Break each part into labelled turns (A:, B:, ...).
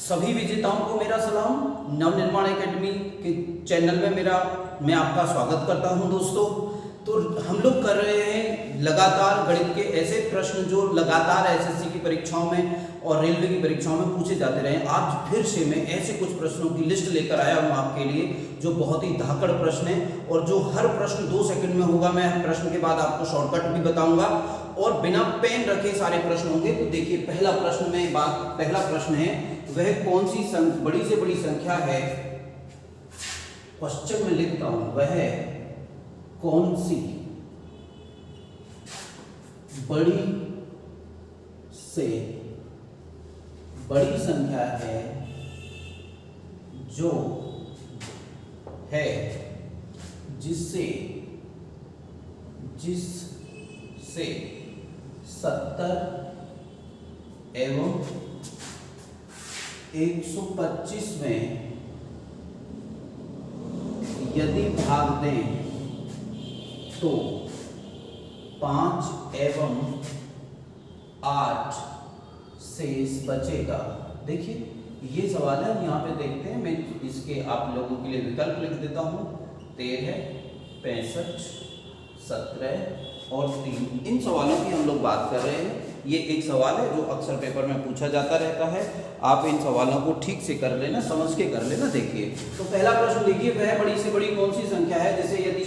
A: सभी विजेताओं को मेरा सलाम। नवनिर्माण एकेडमी के चैनल में मैं आपका स्वागत करता हूं दोस्तों। तो हम लोग कर रहे हैं लगातार गणित के ऐसे प्रश्न जो लगातार एसएससी की परीक्षाओं में और रेलवे की परीक्षाओं में पूछे जाते रहे। आज फिर से मैं ऐसे कुछ प्रश्नों की लिस्ट लेकर आया हूं आपके लिए जो बहुत ही धाकड़ प्रश्न है और जो हर प्रश्न 2 सेकंड में होगा। मैं हर प्रश्न के बाद आपको शॉर्टकट भी बताऊंगा और बिना पेन रखे सारे प्रश्न होंगे। तो देखिए पहला प्रश्न है वह कौन सी बड़ी से बड़ी संख्या है, क्वेश्चन में लिखता हूं, वह कौन सी बड़ी से बड़ी संख्या है जो है जिससे 70 एवं 125 में यदि भाग दें तो 5 एवं 8 शेष बचेगा। देखिए ये सवाल है, यहाँ पे देखते हैं। मैं इसके आप लोगों के लिए विकल्प लिख देता हूँ। 13, 65, 17 और 3। इन सवालों की हम लोग बात कर रहे हैं। ये एक सवाल है जो अक्सर पेपर में पूछा जाता रहता है। आप इन सवालों को ठीक से कर लेना, समझ के कर लेना। देखिए तो पहला प्रश्न देखिए, वह बड़ी से बड़ी कौन सी संख्या है जिसे यदि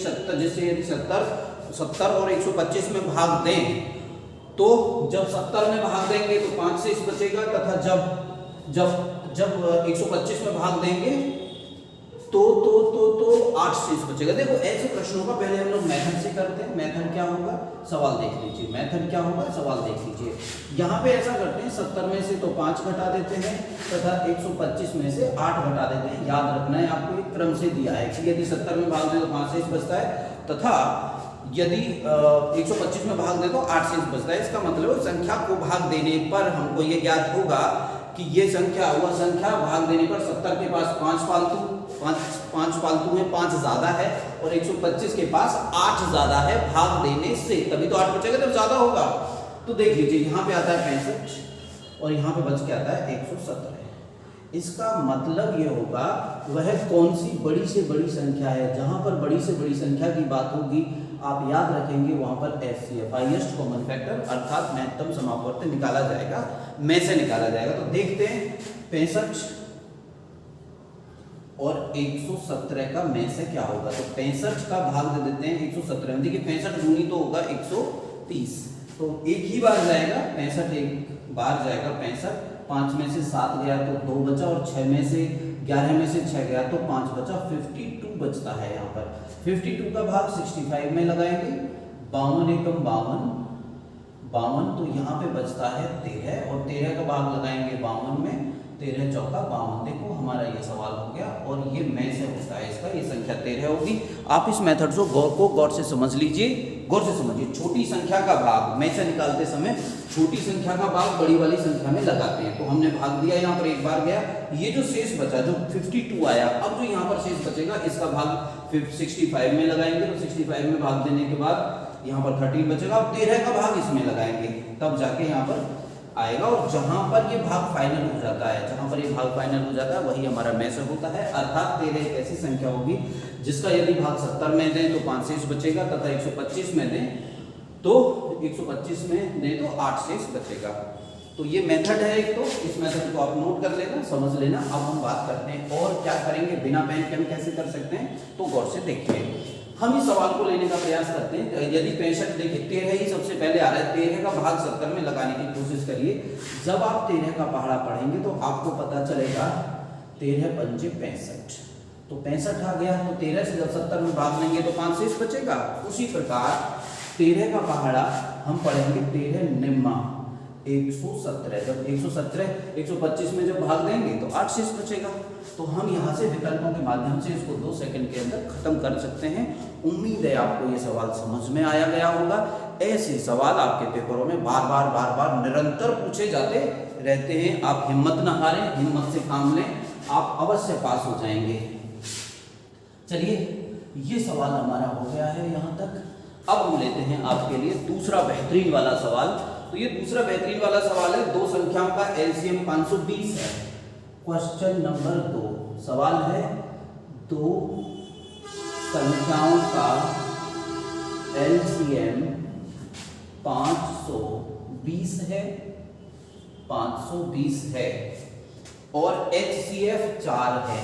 A: 70 और 125 में भाग दें तो जब 70 में भाग देंगे तो 5 शेष बचेगा, तथा जब 125 में भाग देंगे तो 8 शेष बचेगा। देखो ऐसे प्रश्नों का पहले हम लोग मेथड से करते हैं। मेथड क्या होगा, सवाल देख लीजिए। मेथड क्या होगा, सवाल देख लीजिए। यहाँ पे ऐसा करते हैं, 70 में से तो 5 घटा देते हैं तथा 125 में से 8 घटा देते हैं। याद रखना है, आपको एक क्रम से दिया है कि यदि 70 में भाग दे तो 5 शेष बचता है, तथा यदि 125 में भाग दे तो 8 शेष बचता है। इसका मतलब संख्या को भाग देने पर हमको ये ज्ञात होगा कि ये संख्या वह संख्या भाग देने पर 70 के पास 5 फालतू है, 5 ज्यादा है, और 125 के पास 8 ज्यादा है भाग देने से, तभी तो 8 बचेगा जब ज्यादा होगा। तो देख लीजिए यहाँ पे आता है 65 और यहाँ पे बच के आता है 117। इसका मतलब ये होगा वह कौन सी बड़ी से बड़ी संख्या है। जहां पर बड़ी से बड़ी संख्या की बात होगी आप याद रखेंगे वहां पर एचसीएफ हाईएस्ट कॉमन फैक्टर अर्थात महत्तम समापवर्ती निकाला जाएगा, में से निकाला जाएगा। तो देखते हैं 65 और 117 का में से क्या होगा। तो 65 का भाग दे देते हैं 117 में। देखिए 65 दूनी तो होगा 130, तो एक ही बार जाएगा 65, एक बार जाएगा 65। 5 में से 7 गया तो 2 बचा, और 6 में से 11 में से 6 गया तो 5 बचा। 52 बचता है। यहाँ पर 52 का भाग 65 में लगाएंगे। 52 एकम 52, तो यहाँ पे बचता है 13, और 13 का भाग लगाएंगे 52 में। 13 चौका 52। देखो हमारा ये सवाल हो गया और ये में से होता है इसका, ये संख्या 13 होगी। आप इस मेथड को गौर से समझ लीजिए, गौर से समझिए। छोटी संख्या का भाग में से निकालते समय छोटी संख्या का भाग बड़ी वाली संख्या में लगाते हैं। तो हमने भाग दिया, यहाँ पर एक बार गया, ये जो शेष बचा जो 52 आया, अब जो यहाँ पर शेष बचेगा इसका भाग 65 में लगाएंगे। तो 65 में भाग देने के बाद यहाँ पर 13 बचेगा। अब 13 का भाग इसमें लगाएंगे, तब जाके यहाँ पर आएगा। और जहां पर ये भाग फाइनल हो जाता है, जहां पर ये भाग फाइनल हो जाता है वही हमारा में से होता है। अर्थात 13 एक ऐसी संख्या होगी जिसका यदि भाग 70 में दें तो 5 शेष बचेगा, तथा 125 में दें तो 125 में दें तो 8 शेष बचेगा। तो ये मेथड है एक। तो इस मेथड को आप नोट कर लेना, समझ लेना। अब हम बात करते हैं और क्या करेंगे, बिना पेन के हम कैसे कर सकते हैं। तो गौर से देखिए, हम इस सवाल को लेने का प्रयास करते हैं। यदि 65 देखिए 13 ही सबसे पहले आ रहा है, 13 का भाग 70 में लगाने की कोशिश करिए। जब आप 13 का पहाड़ा पढ़ेंगे तो आपको पता चलेगा 13 पंजे 65, तो 65 आ गया। तो 13 से जब 70 में भाग लेंगे तो 5 शेष बचेगा। उसी प्रकार 13 का पहाड़ा हम पढ़ेंगे 13 निम्मा 117। जब 125 में जब भाग देंगे तो 8 शेष बचेगा। तो हम यहाँ से विकल्पों के माध्यम से इसको 2 सेकंड के अंदर खत्म कर सकते हैं। उम्मीद है आपको ये सवाल समझ में आया गया होगा। ऐसे सवाल आपके पेपरों में बार बार निरंतर पूछे जाते रहते हैं। आप हिम्मत न हारें, हिम्मत से काम लें, आप अवश्य पास हो जाएंगे। चलिए ये सवाल हमारा हो गया है यहाँ तक। अब हम लेते हैं आपके लिए दूसरा बेहतरीन वाला सवाल। तो ये दूसरा बेहतरीन वाला सवाल है, दो संख्याओं का एलसीएम 520 है। क्वेश्चन नंबर 2 सवाल है, दो संख्याओं का एलसीएम 520 है, 520 है और एचसीएफ 4 है।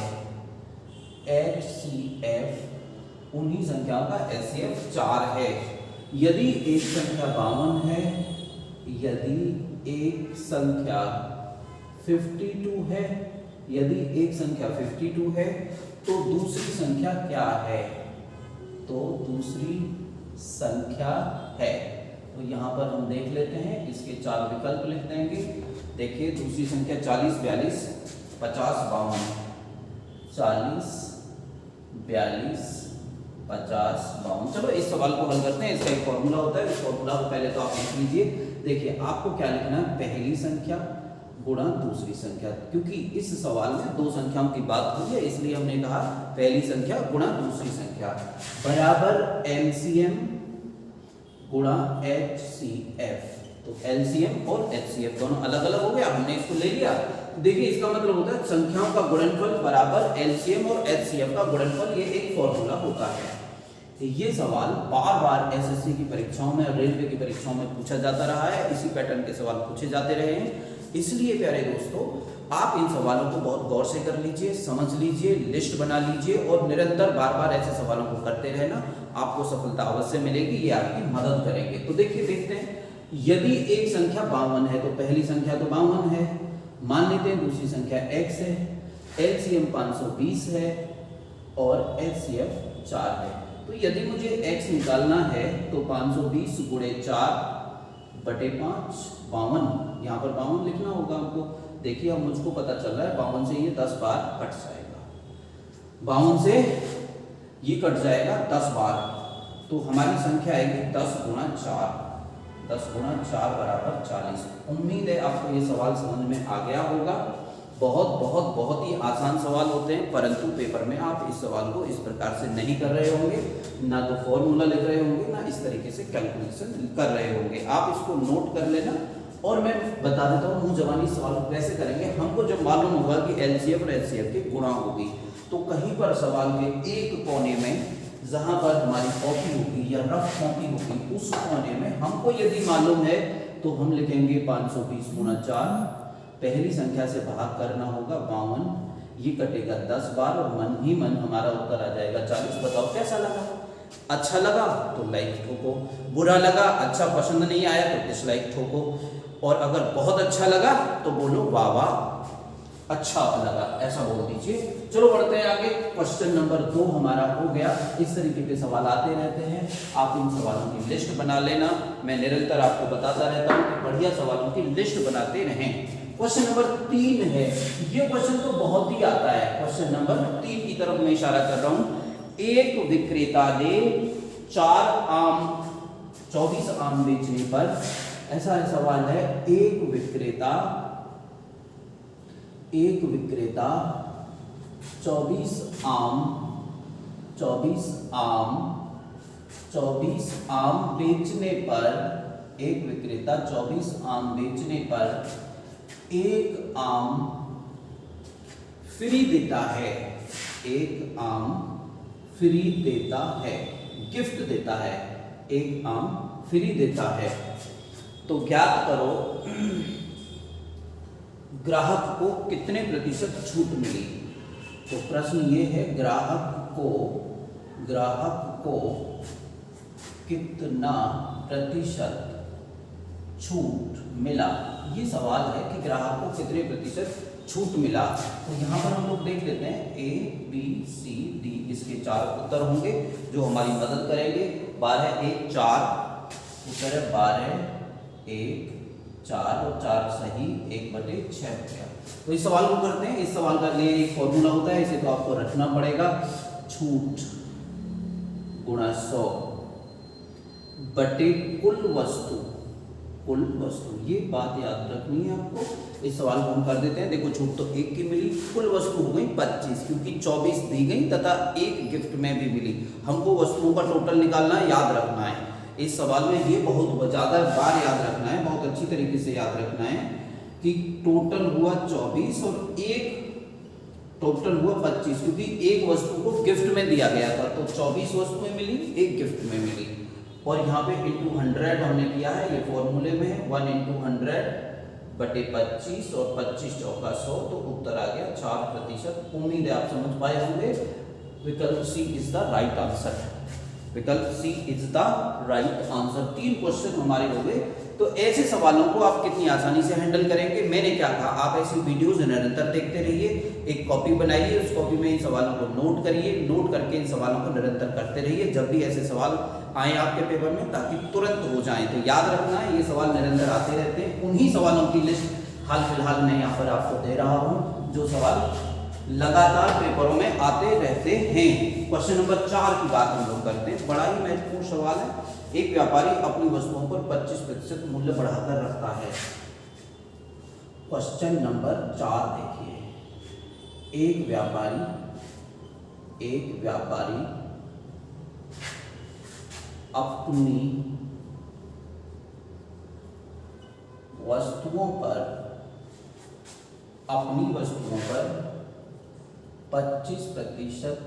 A: एचसीएफ उन्हीं संख्याओं का एचसीएफ 4 है। यदि एक संख्या 52 है, यदि एक संख्या 52 है, यदि एक संख्या 52 है तो दूसरी संख्या क्या है? तो दूसरी संख्या है, तो यहां पर हम देख लेते हैं, इसके 4 विकल्प लिख देंगे। देखिए दूसरी संख्या 40, 42, 50, 52, 40, 42, 50, 52। चलो इस सवाल को हल करते हैं। इसका एक फॉर्मूला होता है, इस फॉर्मूला को पहले तो आप लिख लीजिए। देखिए आपको क्या लिखना है, पहली संख्या गुणा दूसरी संख्या, क्योंकि इस सवाल में दो संख्याओं की बात हुई है इसलिए हमने कहा पहली संख्या गुणा दूसरी संख्या बराबर एलसीएम गुणा एचसीएफ। तो एलसीएम और एचसीएफ दोनों अलग अलग हो गया, हमने इसको ले लिया। देखिए इसका मतलब होता है संख्याओं का गुणनफल बराबर एलसीएम और एचसीएफ का गुणनफल, ये एक फॉर्मूला होता है। ये सवाल बार बार एसएससी की परीक्षाओं में, रेलवे की परीक्षाओं में पूछा जाता रहा है, इसी पैटर्न के सवाल पूछे जाते रहे हैं। इसलिए प्यारे दोस्तों आप इन सवालों को बहुत गौर से कर लीजिए, समझ लीजिए, लिस्ट बना लीजिए और निरंतर बार बार ऐसे सवालों को करते रहना, आपको सफलता अवश्य मिलेगी, ये आपकी मदद करेंगे। तो देखिए देखते हैं, यदि एक संख्या 52 है तो पहली संख्या तो 52 है, मान लेते हैं दूसरी संख्या x है, एलसीएम 520 है और एचसीएफ 4 है। तो यदि मुझे x निकालना है तो 520 गुणे 4 बटे 5, 52, यहाँ पर 52 लिखना होगा हमको। देखिए अब मुझको पता चल रहा है 52 से ये 10 बार कट जाएगा, 52 से ये कट जाएगा 10 बार, तो हमारी संख्या आएगी 10 गुणा 4, 10 गुणा 4 बराबर 40। उम्मीद है आपको ये सवाल समझ में आ गया होगा। बहुत बहुत बहुत ही आसान सवाल होते हैं, परंतु पेपर में आप इस सवाल को इस प्रकार से नहीं कर रहे होंगे, ना तो फॉर्मूला लिख रहे होंगे, ना इस तरीके से कैलकुलेशन कर रहे होंगे। आप इसको नोट कर लेना और मैं बता देता हूँ मुंह जबानी सवाल कैसे करेंगे। हमको जब मालूम होगा कि एलसीएफ और एचसीएफ की गुणा होगी, तो कहीं पर सवाल के एक कोने में जहां पर हमारी कॉपी होगी या रफ कॉपी होगी, उस कोने में हमको यदि मालूम है तो हम लिखेंगे 520 गुणा 4, पहली संख्या से भाग करना होगा 52, ये कटेगा 10 बार और मन ही मन हमारा उत्तर आ जाएगा 40। बताओ कैसा लगा? अच्छा लगा तो लाइक ठोको, बुरा लगा, अच्छा पसंद नहीं आया तो डिसलाइक ठोको, और अगर बहुत अच्छा लगा तो बोलो वाह वाह अच्छा लगा, ऐसा बोल दीजिए। चलो बढ़ते हैं आगे। क्वेश्चन नंबर 2 हमारा हो गया। इस तरीके के सवाल आते रहते हैं, आप इन सवालों की लिस्ट बना लेना। मैं निरंतर आपको बताता रहता हूँ कि बढ़िया सवालों की लिस्ट बनाते रहें। क्वेश्चन नंबर 3 है, ये क्वेश्चन तो बहुत ही आता है। क्वेश्चन नंबर 3 की तरफ मैं इशारा कर रहा हूँ। एक विक्रेता ने 24 आम बेचने पर, ऐसा सवाल है, एक विक्रेता 24 आम बेचने पर, एक विक्रेता 24 आम बेचने पर एक आम फ्री देता है, एक आम फ्री देता है, गिफ्ट देता है, एक आम फ्री देता है। तो ज्ञात करो ग्राहक को कितने प्रतिशत छूट मिली। तो प्रश्न ये है, ग्राहक को कितना प्रतिशत छूट मिला। ये सवाल है कि ग्राहक को कितने प्रतिशत छूट मिला। तो यहाँ पर हम लोग देख लेते हैं A, B, C, D, इसके 4 उत्तर होंगे जो हमारी मदद करेंगे। 12 1 4 उत्तर है, 12 1 4 और 4 सही, 1/6 हो गया। तो इस सवाल को करते हैं। इस सवाल का लिए एक फॉर्मूला होता है, इसे तो आपको रखना पड़ेगा। छूट गुणा 100 बटे कुल वस्तु, ये बात याद रखनी है आपको। इस सवाल को हम कर देते हैं। देखो छूट तो 1 की मिली, कुल वस्तु हो गई 25, क्योंकि 24 दी गई तथा 1 गिफ्ट में भी मिली। हमको वस्तुओं का टोटल निकालना है, याद रखना है। इस सवाल में ये बहुत ज़्यादा बार याद रखना है, बहुत अच्छी तरीके से याद रखना है कि टोटल हुआ 24 और 1 टोटल हुआ 25, क्योंकि एक वस्तु को गिफ्ट में दिया गया था, तो 24 वस्तुएं मिली, एक गिफ्ट में मिली। और यहाँ पे इंटू 100 हमने किया है, ये फॉर्मूले में है 1 × 100 बटे 25 और 25 चौका 100, तो उत्तर आ गया 4%। उम्मीद है आप समझ पाए होंगे। विकल्प C is the right answer. विकल्प C is the right answer. 3 question हमारे हो गए। तो ऐसे सवालों को आप कितनी आसानी से हैंडल करेंगे, मैंने क्या कहा, आप ऐसी वीडियोस निरंतर देखते रहिए, एक कॉपी बनाइए, उस कॉपी में इन सवालों को नोट करिए, नोट करके इन सवालों को निरंतर करते रहिए जब भी ऐसे सवाल आए आपके पेपर में, ताकि तुरंत हो जाए। तो याद रखना है, ये सवाल निरंतर आते रहते हैं। उन्हीं सवालों की लिस्ट हाल फिलहाल मैं यहाँ पर आपको दे रहा हूँ जो सवाल लगातार पेपरों में आते रहते हैं। क्वेश्चन नंबर 4 की बात हम लोग करते हैं। बड़ा ही महत्वपूर्ण सवाल है। एक व्यापारी अपनी वस्तुओं पर 25% मूल्य बढ़ाकर रखता है। क्वेश्चन नंबर 4 देखिए। एक व्यापारी अपनी वस्तुओं पर 25%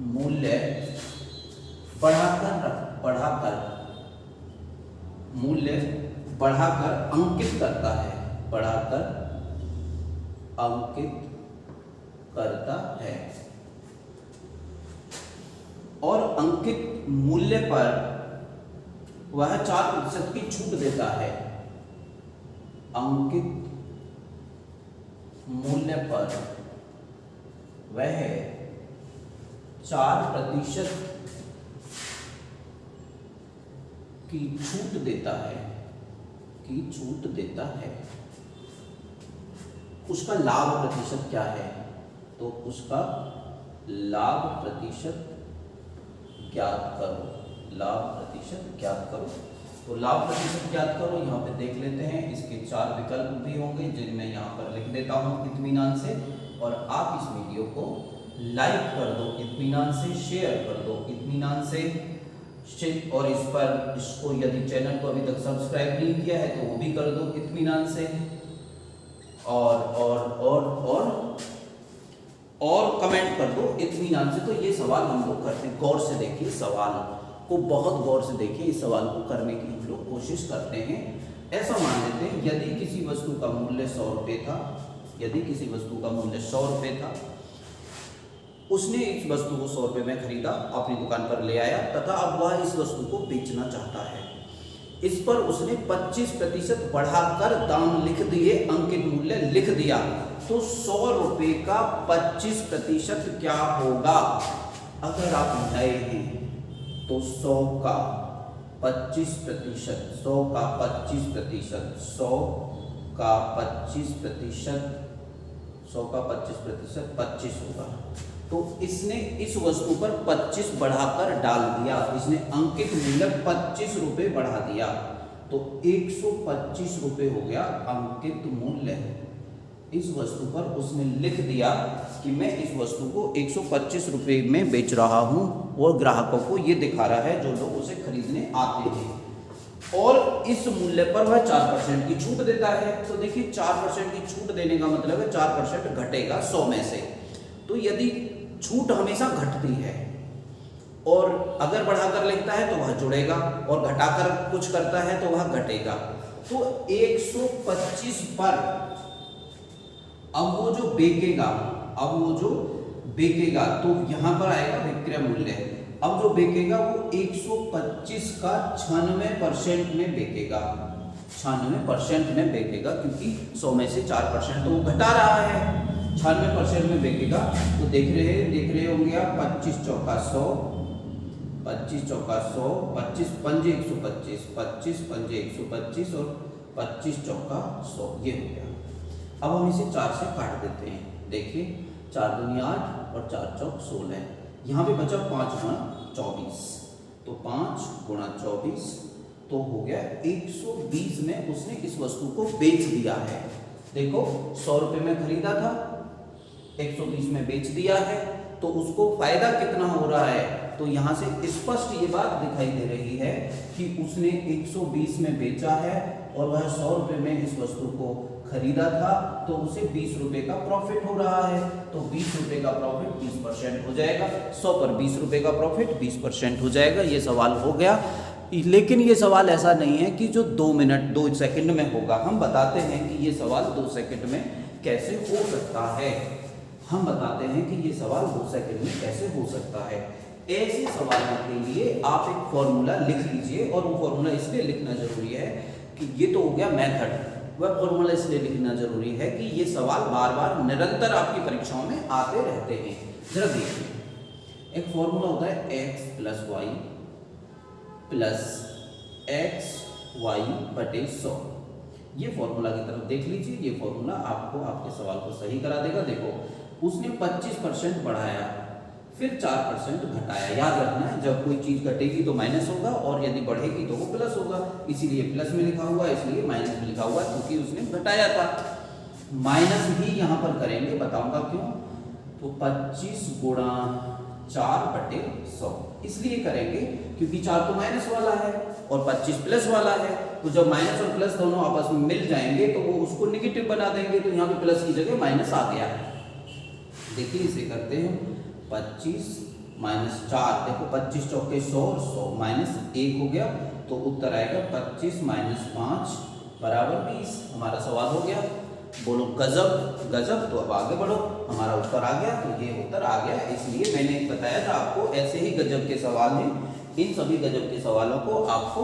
A: मूल्य बढ़ाकर अंकित करता है, और अंकित मूल्य पर वह 4% की छूट देता है। अंकित मूल्य पर वह 4% की छूट देता है। उसका लाभ प्रतिशत क्या है? तो उसका लाभ प्रतिशत ज्ञात करो। तो लाभ प्रतिशत ज्ञात करो, यहाँ पे देख लेते हैं। इसके 4 विकल्प भी होंगे जिनमें यहाँ पर लिख देता हूँ इत्मीनान से। और आप इस वीडियो को लाइक कर दो इत्मीनान से, शेयर कर दो इत्मीनान से, और इसको यदि चैनल को अभी तक सब्सक्राइब नहीं किया है तो वो भी कर दो इत्मीनान से। और कमेंट कर दो इत्मीनान से। तो ये सवाल हम लोग करते हैं। गौर से देखिए, सवाल को बहुत गौर से देखिए। इस सवाल को करने की हम लोग कोशिश करते हैं। ऐसा मान लेते हैं यदि किसी वस्तु का मूल्य 100 रुपये था, उसने इस वस्तु को 100 रुपये में खरीदा, अपनी दुकान पर ले आया तथा अब वह इस वस्तु को बेचना चाहता है। इस पर उसने 25% बढ़ाकर दाम लिख दिए, अंकित मूल्य लिख दिया। तो 100 रुपये का 25% क्या होगा? अगर आप नए हैं तो 100 का 25%, 25 होगा। तो इसने इस वस्तु पर 25 बढ़ाकर डाल दिया, इसने अंकित मूल्य 25 रुपये बढ़ा दिया, तो 125 रुपये हो गया अंकित मूल्य। इस वस्तु पर उसने लिख दिया कि मैं इस वस्तु को 125 रुपये में बेच रहा हूँ, और ग्राहकों को ये दिखा रहा है जो लोग उसे खरीदने आते हैं, और इस मूल्य पर वह 4% की छूट देता है। तो देखिए 4% की छूट देने का मतलब है 4% घटेगा 100 में से। तो यदि छूट हमेशा घटती है, और अगर बढ़ाकर लिखता है तो वह जुड़ेगा, और घटाकर कुछ करता है तो वह घटेगा। तो 125 पर अब वो जो बेचेगा तो यहाँ पर आएगा विक्रय मूल्य। अब जो बेचेगा वो 125 का 96% में बेचेगा, 96% में बेचेगा, क्योंकि 100 में से 4% तो वो घटा रहा है, 96% में बेचेगा। तो देख रहे होंगे आप, 25 चौका 100, 25 पंजे 125, 25 पंजे 125 और 25 चौका 100, ये हो गया। अब हम इसे 4 से काट देते हैं। देखिए 4 दूनी 8 और 4 चौक 16। यहाँ पे बचा 5 गुणा 24, तो 5 गुणा 24 तो हो गया 120 में उसने इस वस्तु को बेच दिया है। देखो 100 रुपये में खरीदा था, 120 में बेच दिया है, तो उसको फायदा कितना हो रहा है? तो यहाँ से स्पष्ट ये बात दिखाई दे रही है कि उसने 120 में बेचा है और वह 100 रुपये में इस वस्तु को खरीदा था तो उसे 20 रुपए का प्रॉफिट हो रहा है, तो 20 रुपए का प्रॉफिट 20% हो जाएगा। 100 पर 20 रुपए का प्रॉफिट 20% हो जाएगा। ये सवाल हो गया। लेकिन ये सवाल ऐसा नहीं है कि जो 2 मिनट 2 सेकंड में होगा। हम बताते हैं कि ये सवाल 2 सेकंड में कैसे हो सकता है। हम बताते हैं कि ये सवाल 2 सेकंड में कैसे हो सकता है। ऐसे सवालों के लिए आप एक फॉर्मूला लिख लीजिए, और वो फॉर्मूला इसलिए लिखना जरूरी है कि ये तो हो गया मेथड, वह फॉर्मूला इसलिए लिखना जरूरी है कि ये सवाल बार बार निरंतर आपकी परीक्षाओं में आते रहते हैं। जरा देखिए, एक फॉर्मूला होता है x plus y plus x y बटे 100। ये फॉर्मूला की तरफ देख लीजिए। ये फॉर्मूला आपको आपके सवाल को सही करा देगा। देखो, उसने 25% बढ़ाया, फिर 4% घटाया। याद रखना है, जब कोई चीज घटेगी तो माइनस होगा, और यदि बढ़ेगी तो वो प्लस होगा। इसीलिए प्लस में लिखा हुआ है, इसलिए माइनस में लिखा हुआ है, क्योंकि उसने घटाया था। माइनस ही यहाँ पर करेंगे, बताऊंगा क्यों। तो 25 गुणा 4 बटे 100 इसलिए करेंगे क्योंकि 4 तो माइनस वाला है और 25 प्लस वाला है। तो जब माइनस और प्लस दोनों आपस में मिल जाएंगे तो वो उसको निगेटिव बना देंगे, तो यहाँ पे प्लस की जगह माइनस आ गया है। देखिए, इसे करते हैं 25 माइनस 4, देखो 25 चौके 100 और 100 माइनस 1 हो गया, तो उत्तर आएगा 25 माइनस 5 बराबर 20। हमारा सवाल हो गया। बोलो गजब गजब। तो अब आगे बढ़ो, हमारा उत्तर आ गया। तो ये उत्तर आ गया, इसलिए मैंने बताया था आपको ऐसे ही गजब के सवाल हैं। इन सभी गजब के सवालों को आपको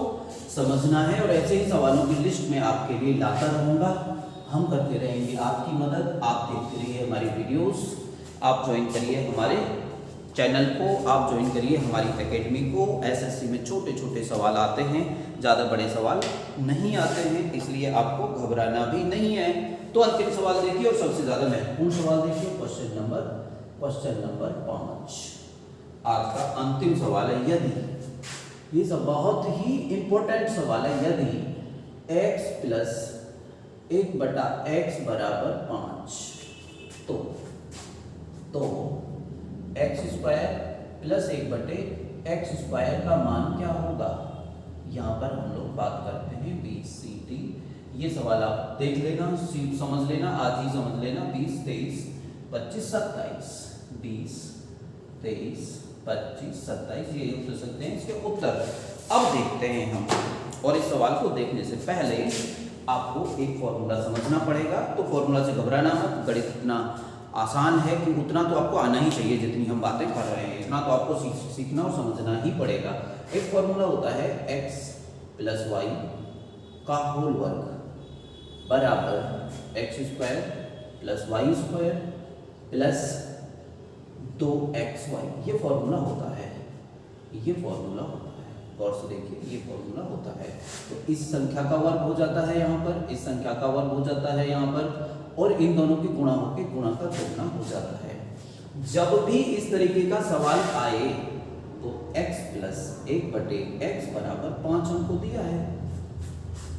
A: समझना है, और ऐसे ही सवालों की लिस्ट में आपके लिए लाता रहूँगा। हम करते रहेंगे आपकी मदद। आप देखते रहिए हमारी वीडियोस, आप ज्वाइन करिए हमारे चैनल को, आप ज्वाइन करिए हमारी एकेडमी को। एसएससी में छोटे छोटे सवाल आते हैं, ज़्यादा बड़े सवाल नहीं आते हैं, इसलिए आपको घबराना भी नहीं है। तो अंतिम सवाल देखिए, और सबसे ज़्यादा महत्वपूर्ण सवाल देखिए, क्वेश्चन नंबर 5 आज का अंतिम सवाल है। यदि, ये सब बहुत ही इंपॉर्टेंट सवाल है, यदि x प्लस 1/x बराबर 5, तो एक्स स्क्वायर प्लस 1/x² का मान क्या होगा। यहाँ पर हम लोग बात करते हैं BCD। ये सवाल आप देख लेना, समझ लेना, आज ही समझ लेना। 20, 23, 25, 27, 20, 23, 25, 27 ये उत्तर सकते हैं इसके उत्तर। अब देखते हैं हम, और इस सवाल को देखने से पहले आपको एक फॉर्मूला समझना पड़ेगा। तो फॉर्मूला से घबराना मत, गणित इतना आसान है कि उतना तो आपको आना ही चाहिए, जितनी हम बातें कर रहे हैं इतना तो आपको सीखना और समझना ही पड़ेगा। एक फॉर्मूला होता है x प्लस वाई का होल वर्ग बराबर x² plus y² plus 2xy। ये फॉर्मूला होता है, ये फॉर्मूला होता है। गौर से देखिए, ये फॉर्मूला होता है। तो इस संख्या का वर्ग हो जाता है यहाँ पर, इस संख्या का वर्ग हो जाता है यहाँ पर, और इन दोनों की गुणा होकर गुणा का दोगुना हो जाता है। जब भी इस तरीके का सवाल आए तो x प्लस 1/x बराबर 5 हमको दिया है,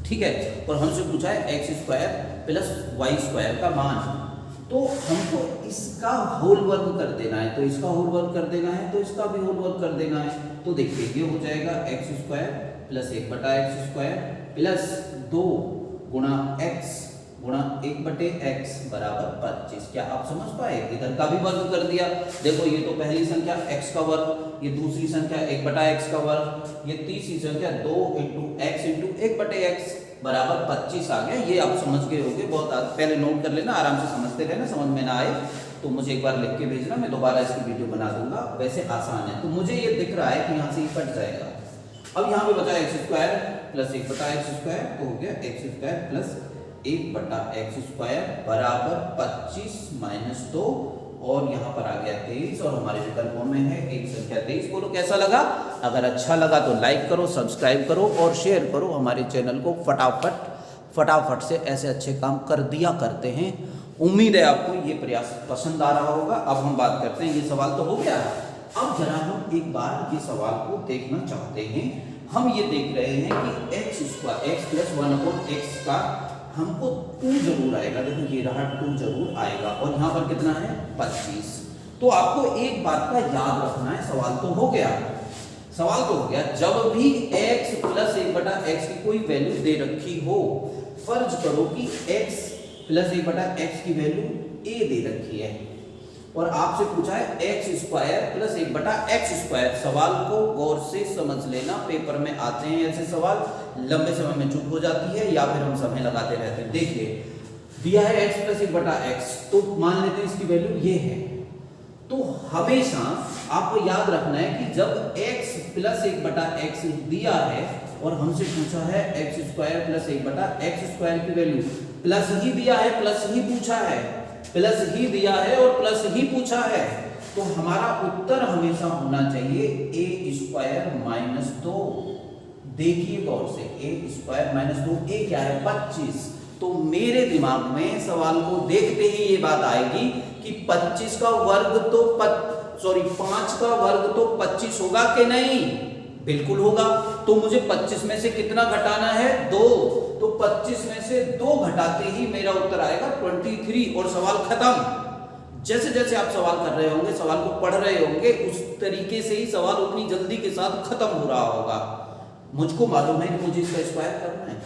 A: ठीक है, और हमसे पूछा है x² प्लस y² का मान। तो हमको इसका होल वर्ग कर देना है, तो इसका होल वर्ग कर देना है, तो इसका भी होल वर्ग कर देना है। तो देखिए, ये हो जाएगा x² प्लस 1/x² प्लस 2 गुणा x गुणा 1/x बराबर 25। क्या आप समझ पाए? इधर का भी वर्ग कर दिया। देखो, ये तो पहली संख्या x का वर्ग, ये दूसरी संख्या 1/x का वर्ग, ये तीसरी संख्या 2 × x × 1/x बराबर 25 आ गया। ये आप समझ गए होंगे, बहुत पहले नोट कर लेना, आराम से समझते रहना। समझ में ना आए तो मुझे एक बार लिख के भेजना, मैं दोबारा इसकी वीडियो बना दूंगा। वैसे आसान है। तो मुझे ये दिख रहा है कि यहाँ से ये कट जाएगा। अब यहाँ पे बचा x² प्लस 1/x², तो हो गया x² प्लस 1/x² बराबर 25 माइनस 2, और यहाँ पर आ गया 23, और हमारे विकल्पों में है एक संख्या 23। बोलो कैसा लगा? अगर अच्छा लगा तो लाइक करो, सब्सक्राइब करो और शेयर करो हमारे चैनल को। फटाफट से ऐसे अच्छे काम कर दिया करते हैं। उम्मीद है आपको ये प्रयास पसंद आ रहा होगा। अब हम बात करते हैं, ये सवाल तो हो गया। अब जरा हम एक बार ये सवाल को देखना चाहते हैं। हम ये देख रहे हैं कि x प्लस 1/x का हमको 2 जरूर आएगा। देखो, ये रहा 2 जरूर आएगा, और यहाँ पर कितना है 25। तो आपको एक बात का याद रखना है, सवाल तो हो गया, जब भी x प्लस 1/x की कोई वैल्यू दे रखी हो, फर्ज करो कि x प्लस 1/x की वैल्यू a दे रखी है और आपसे पूछा है x² प्लस 1/x²। सवाल को गौर से समझ लेना, पेपर में आते हैं ऐसे सवाल, लंबे समय में चूक हो जाती है या फिर हम समय लगाते रहते हैं। देखिए दिया है x प्लस 1/x, तो मान लेते हैं इसकी वैल्यू ये है। तो हमेशा आपको याद रखना है कि जब x प्लस 1/x दिया है और हमसे पूछा है x² प्लस 1/x² की वैल्यू, प्लस ही दिया है, प्लस ही पूछा है, प्लस ही दिया है और प्लस ही पूछा है, तो हमारा उत्तर हमेशा होना चाहिए a² - 2। देखिए गौर से, a² - 2, a क्या है 25। तो मेरे दिमाग में सवाल को देखते ही ये बात आएगी कि 25 का वर्ग तो 5 का वर्ग तो 25 होगा कि नहीं? बिल्कुल होगा। तो मुझे 25 में से कितना घटाना है? 2। तो 25 में से 2 घटाते ही मेरा उत्तर आएगा 23 और सवाल खत्म। जैसे जैसे आप सवाल कर रहे होंगे, सवाल को पढ़ रहे होंगे, उस तरीके से ही सवाल उतनी जल्दी के साथ खत्म हो रहा होगा। मुझको मालूम है कि मुझे इसका स्क्वायर करना है।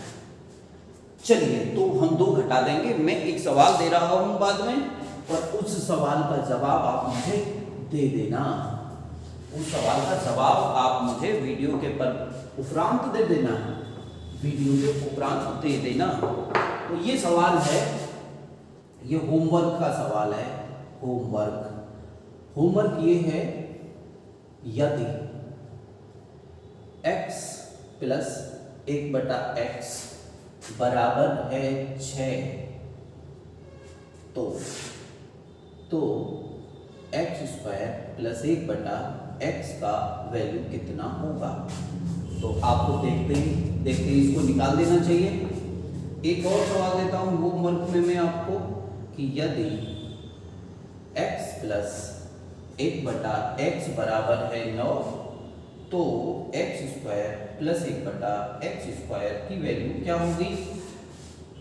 A: चलिए तो हम 2 घटा देंगे, मैं एक सवाल दे रहा हूं बाद में और उस सवाल का जवाब आप मुझे दे देना। उस सवाल का जवाब आप मुझे वीडियो के उपरांत दे देना, वीडियो के उपरांत दे देना। तो ये सवाल है, ये होमवर्क का सवाल है। होमवर्क ये है, यदि x प्लस 1/x बराबर है 6 तो x² प्लस 1/x का वैल्यू कितना होगा? तो आपको देखते ही इसको निकाल देना चाहिए। एक और सवाल देता हूं होमवर्क में मैं आपको कि यदि x प्लस 1/x बराबर है 9 तो x² प्लस 1/x² की वैल्यू क्या होगी?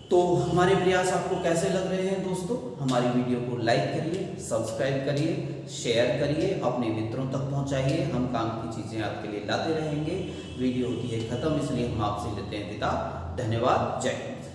A: तो हमारे प्रयास आपको कैसे लग रहे हैं दोस्तों? हमारी वीडियो को लाइक करिए, सब्सक्राइब करिए, शेयर करिए, अपने मित्रों तक पहुंचाइए। हम काम की चीज़ें आपके लिए लाते रहेंगे। वीडियो होती है खत्म, इसलिए हम आपसे लेते हैं विदा। धन्यवाद, जय हिंद।